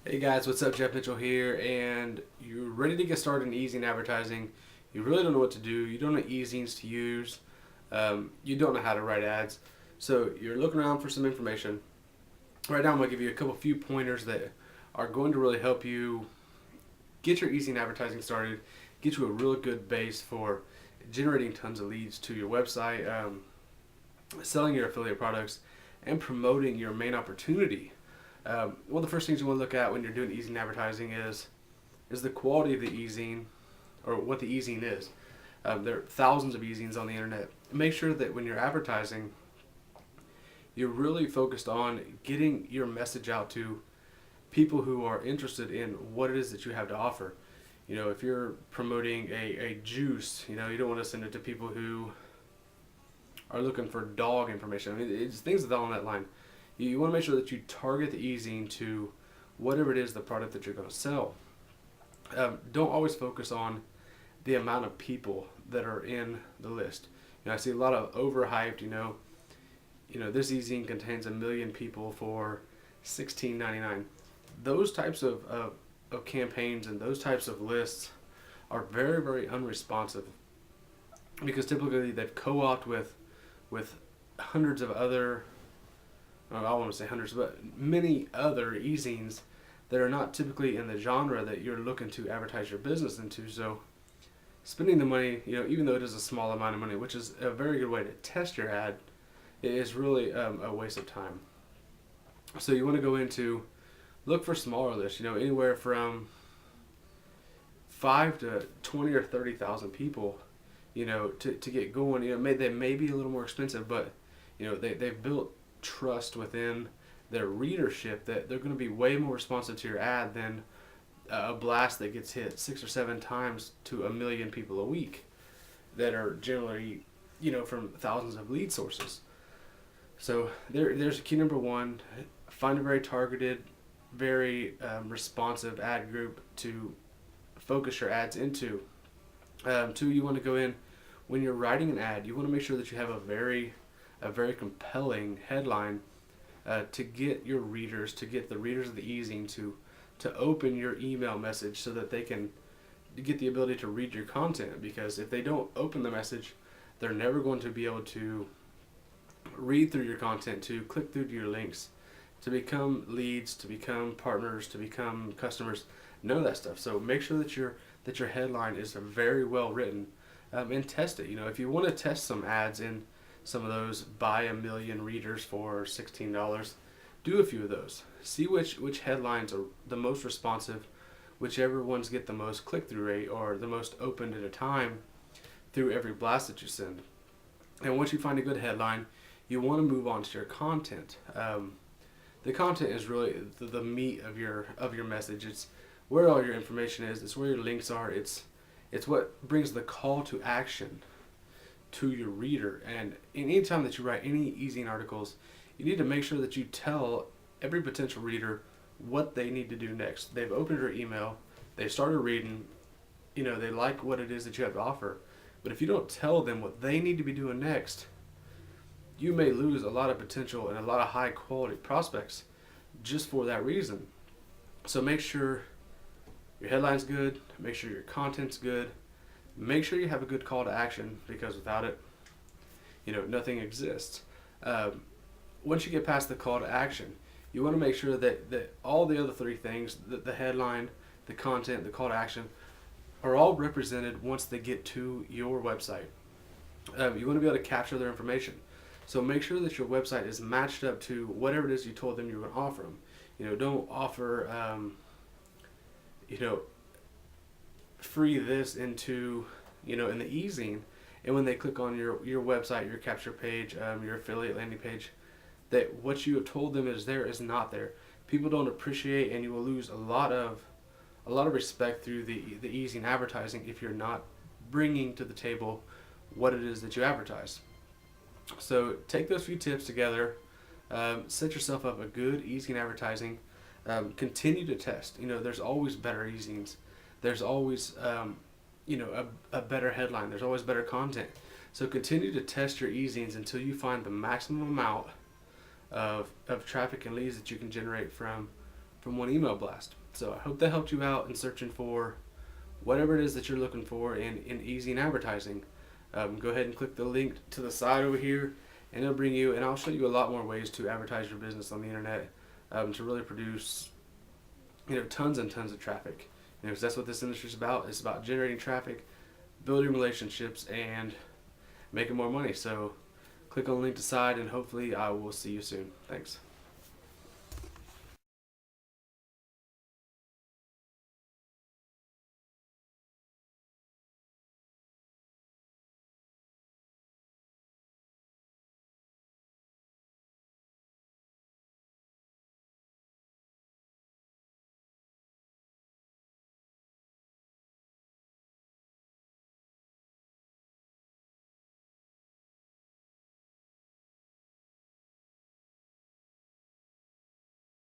Hey guys, what's up? Jeff Mitchell here, and you're ready to get started in ezine advertising. You really don't know what to do. You don't know ezines to use. You don't know how to write ads. So you're looking around for some information. Right now, I'm going to give you a couple few pointers that are going to really help you get your ezine advertising started, get you a real good base for generating tons of leads to your website, selling your affiliate products, and promoting your main opportunity. One of the first things you want to look at when you're doing ezine advertising is the quality of the ezine, or what the ezine is. There are thousands of ezines on the internet. Make sure that when you're advertising, you're really focused on getting your message out to people who are interested in what it is that you have to offer. You know, if you're promoting a juice, you don't want to send it to people who are looking for dog information. I mean, it's things along that line. You want to make sure that you target the ezine to whatever it is the product that you're going to sell. Don't always focus on the amount of people that are in the list. I see a lot of overhyped. This ezine contains 1 million people for $16.99. Those types of campaigns and those types of lists are very, very unresponsive because typically they've co-opted with hundreds of other, I don't want to say hundreds, but many other ezines that are not typically in the genre that you're looking to advertise your business into. So spending the money, even though it is a small amount of money, which is a very good way to test your ad, it is really a waste of time. So you want to go into, look for smaller lists, anywhere from 5 to 20 or 30,000 people, to get going. They may be a little more expensive, but they've built trust within their readership that they're going to be way more responsive to your ad than a blast that gets hit 6 or 7 times to 1 million people a week that are generally, from thousands of lead sources. So there's key number one: find a very targeted, very responsive ad group to focus your ads into. Two, you want to go in when you're writing an ad. You want to make sure that you have a very compelling headline to get your readers, to get the readers of the ezine to open your email message so that they can get the ability to read your content. Because if they don't open the message, they're never going to be able to read through your content, to click through to your links, to become leads, to become partners, to become customers. None of that stuff. So make sure that your headline is very well written, and test it. If you want to test some ads in some of those buy 1 million readers for $16, do a few of those. See which headlines are the most responsive, whichever ones get the most click-through rate or the most opened at a time through every blast that you send. And once you find a good headline, you want to move on to your content. The content is really the meat of your message. It's where all your information is. It's where your links are. It's what brings the call to action to your reader. And anytime that you write any ezine articles, you need to make sure that you tell every potential reader what they need to do next. They've opened your email, they started reading, they like what it is that you have to offer. But if you don't tell them what they need to be doing next, you may lose a lot of potential and a lot of high quality prospects just for that reason. So make sure your headline's good, make sure your content's good, make sure you have a good call to action, because without it, nothing exists. Once you get past the call to action, you want to make sure that all the other three things, the headline, the content, the call to action, are all represented once they get to your website. You want to be able to capture their information. So make sure that your website is matched up to whatever it is you told them you were going to offer them. Don't offer, free this into, in the ezine, and when they click on your website, your capture page, your affiliate landing page, that what you have told them is there is not there. People don't appreciate, and you will lose a lot of respect through the ezine advertising if you're not bringing to the table what it is that you advertise. So take those few tips together, set yourself up a good ezine advertising. Continue to test. There's always better ezines. There's always a better headline. There's always better content. So continue to test your ezines until you find the maximum amount of traffic and leads that you can generate from from one email blast. So I hope that helped you out in searching for whatever it is that you're looking for in Ezine advertising. Go ahead and click the link to the side over here, and it'll bring you, and I'll show you a lot more ways to advertise your business on the internet, to really produce, tons and tons of traffic. Because that's what this industry is about. It's about generating traffic, building relationships, and making more money. So click on the link to the side, and hopefully I will see you soon. Thanks.